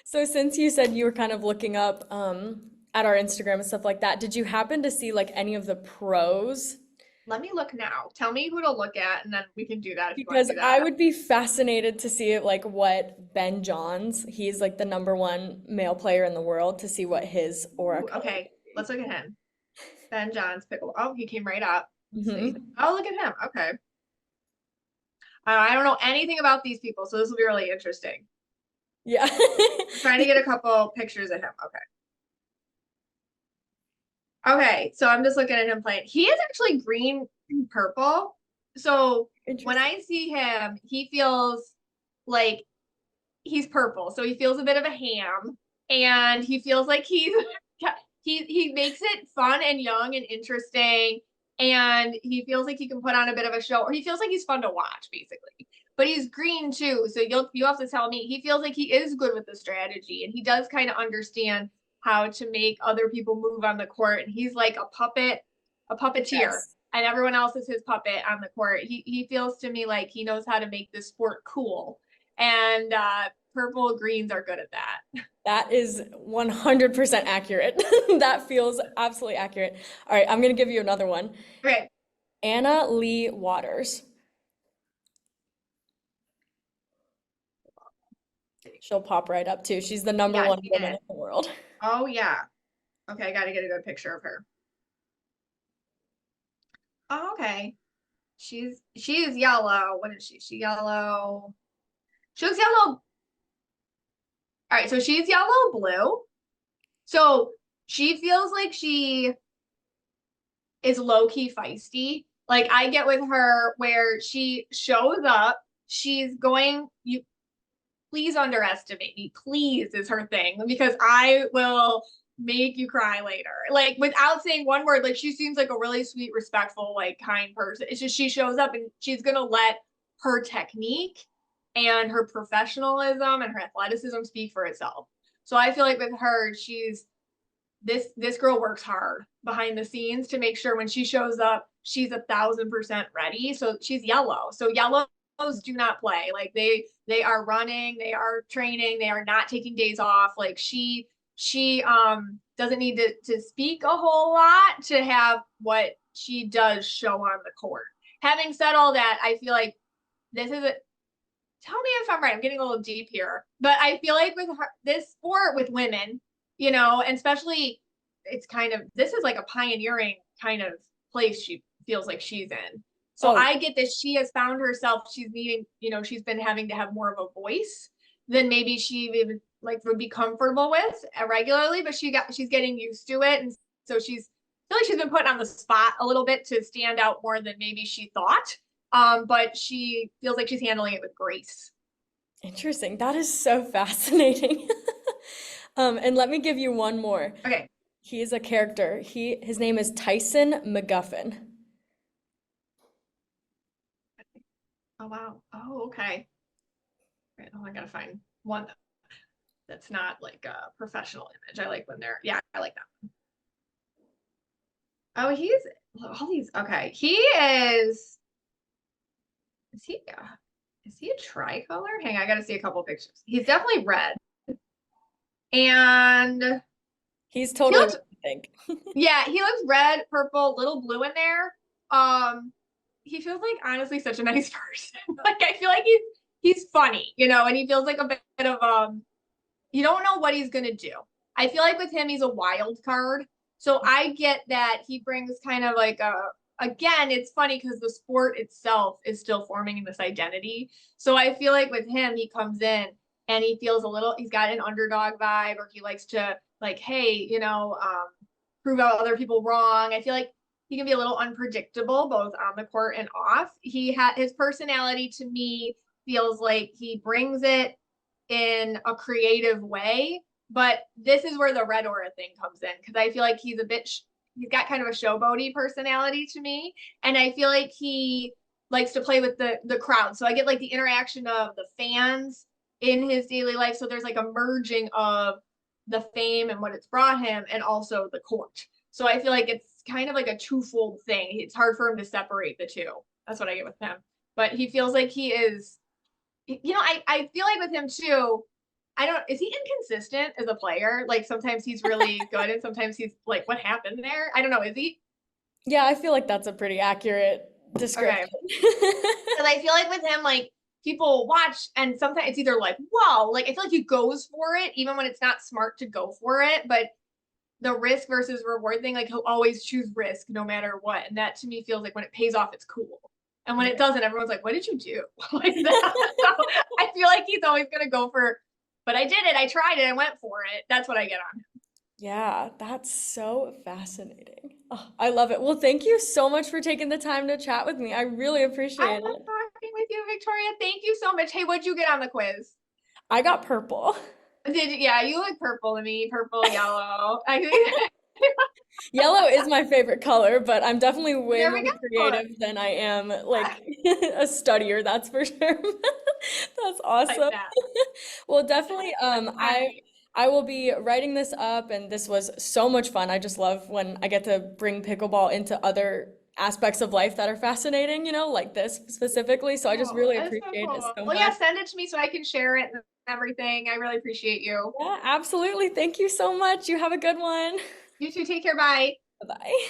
So since you said you were kind of looking up at our Instagram and stuff like that, did you happen to see like any of the pros? Let me look now. Tell me who to look at, and then we can do that if you want Because to do I that. would be fascinated to see like what Ben Johns, he's like the number one male player in the world, to see what his aura Ooh, color okay, let's look at him. Ben Johns pickle. Oh, he came right up. Let's see. would be. Oh, look at him. Okay. I don't know anything about these people, so this will be really interesting. Yeah. I'm trying to get a couple pictures of him. Okay. Okay, so I'm just looking at him playing. He is actually green and purple. So when Interesting. I see him, he feels like he's purple. So he feels a bit of a ham and he feels like he's he makes it fun and young and interesting and he feels like he can put on a bit of a show or he feels like he's fun to watch basically. But he's green too. So you have to tell me he feels like he is good with the strategy and he does kind of understand how to make other people move on the court and he's like a puppeteer Yes. and everyone else is his puppet on the court. He feels to me like he knows how to make this sport cool and purple greens are good at that. That is 100% accurate. That feels absolutely accurate. All right, I'm gonna give you another one. Okay. Anna Lee Waters. She'll pop right up too. She's the number Yeah, one she woman did. in the world. Oh yeah. Okay, I gotta get a good picture of her. Oh, okay. She's yellow. What is she? She yellow. She looks yellow. All right, so she's yellow blue. So she feels like she is low key feisty. Like I get with her where she shows up, she's going, you please underestimate me, please is her thing because I will make you cry later. Like without saying one word, like she seems like a really sweet, respectful, like kind person. It's just she shows up and she's gonna let her technique and her professionalism and her athleticism speak for itself. So I feel like with her, she's this girl works hard behind the scenes to make sure when she shows up, she's 1,000% ready. So she's yellow. So yellows do not play. Like they are running, they are training, they are not taking days off. Like she doesn't need to speak a whole lot to have what she does show on the court. Having said all that, I feel like this is a tell me if I'm right. I'm getting a little deep here, but I feel like with her, this sport with women, and especially it's kind of this is like a pioneering kind of place she feels like she's in. So Oh, I get that she has found herself. She's needing, she's been having to have more of a voice than maybe she even like would be comfortable with regularly, but she's getting used to it, and so I feel like she's been put on the spot a little bit to stand out more than maybe she thought. But she feels like she's handling it with grace. interesting. That is so fascinating. And let me give you one more. Okay. He is a character. His name is Tyson McGuffin. Oh wow. Oh, okay. Right. Oh, I gotta find one that's not like a professional image. I like when they're yeah, I like that. Oh, he's all these okay. Is he a tricolor? Hang on, I gotta see a couple pictures. He's definitely red. And He's he totally looks what you think. yeah, he looks red, purple, little blue in there. He feels like honestly such a nice person. Like I feel like he's funny, and he feels like a bit of you don't know what he's gonna do. I feel like with him he's a wild card. So I get that he brings kind of like a again, it's funny because the sport itself is still forming this identity. So I feel like with him, he comes in and he feels he's got an underdog vibe, or he likes to like, hey, prove out other people wrong. I feel like he can be a little unpredictable both on the court and off. He had his personality to me feels like he brings it in a creative way. But this is where the red aura thing comes in because I feel like he's got kind of a showboaty personality to me, and I feel like he likes to play with the crowd. So I get like the interaction of the fans in his daily life. So there's like a merging of the fame and what it's brought him, and also the court. So I feel like it's kind of like a twofold thing. It's hard for him to separate the two. That's what I get with him. But he feels like he is I feel like with him too, I don't, is he inconsistent as a player? Like sometimes he's really good and sometimes he's like, what happened there? I don't know. Is he? Yeah, I feel like that's a pretty accurate description. Okay. Because I feel like with him, like people watch and sometimes it's either like, whoa, like I feel like he goes for it even when it's not smart to go for it. But the risk versus reward thing, like he'll always choose risk no matter what. And that to me feels like when it pays off, it's cool. And when it doesn't, everyone's like, what did you do? Like that. So I feel like he's always gonna go for, but I did it, I tried it, I went for it. That's what I get on him. Yeah, that's so fascinating. Oh, I love it. Well, thank you so much for taking the time to chat with me. I really I appreciate love it. talking with you, Victoria. Thank you so much. Hey, what'd you get on the quiz? I got purple. Did you, yeah, you look purple to me, purple, yellow. I think Yellow is my favorite color, but I'm definitely way there more we go. creative than I am like a studier, that's for sure. That's Like awesome. that. Well, definitely All right. I will be writing this up and this was so much fun. I just love when I get to bring pickleball into other aspects of life that are fascinating, like this specifically. So I just Oh, really that's so appreciate it cool. so Well, yeah, much. send it to me so I can share it and everything. I really appreciate you. Yeah, absolutely. Thank you so much. You have a good one. You too. Take care. Bye. Bye-bye.